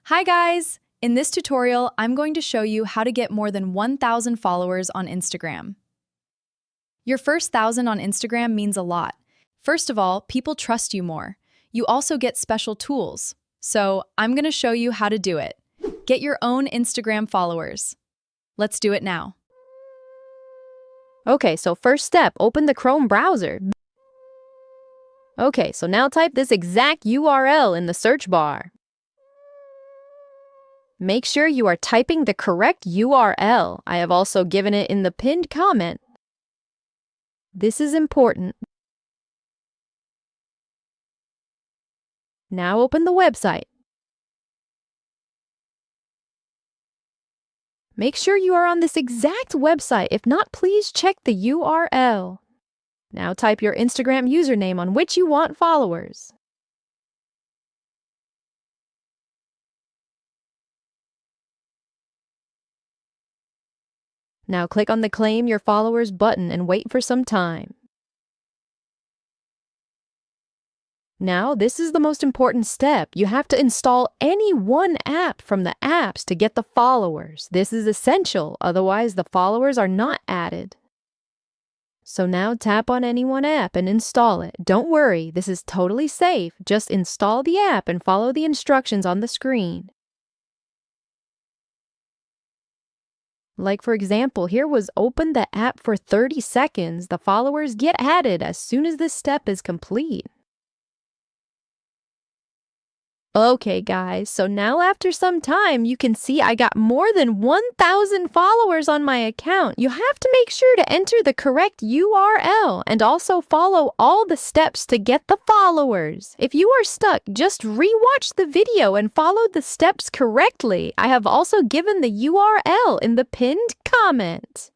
Hi guys! In this tutorial, I'm going to show you how to get more than 1,000 followers on Instagram. Your first 1,000 on Instagram means a lot. First of all, people trust you more. You also get special tools. So, I'm going to show you how to do it. Get your own Instagram followers. Let's do it now. Okay, so first step, open the Chrome browser. Okay, so now type this exact URL in the search bar. Make sure you are typing the correct URL. I have also given it in the pinned comment. This is important. Now open the website. Make sure you are on this exact website. If not, please check the URL. Now type your Instagram username on which you want followers. Now click on the Claim Your Followers button and wait for some time. Now, this is the most important step. You have to install any one app from the apps to get the followers. This is essential, otherwise the followers are not added. So now tap on any one app and install it. Don't worry, this is totally safe. Just install the app and follow the instructions on the screen. Like for example, here was open the app for 30 seconds. The followers get added as soon as this step is complete. Okay guys, so now after some time, you can see I got more than 1,000 followers on my account. You have to make sure to enter the correct URL and also follow all the steps to get the followers. If you are stuck, just re-watch the video and follow the steps correctly. I have also given the URL in the pinned comment.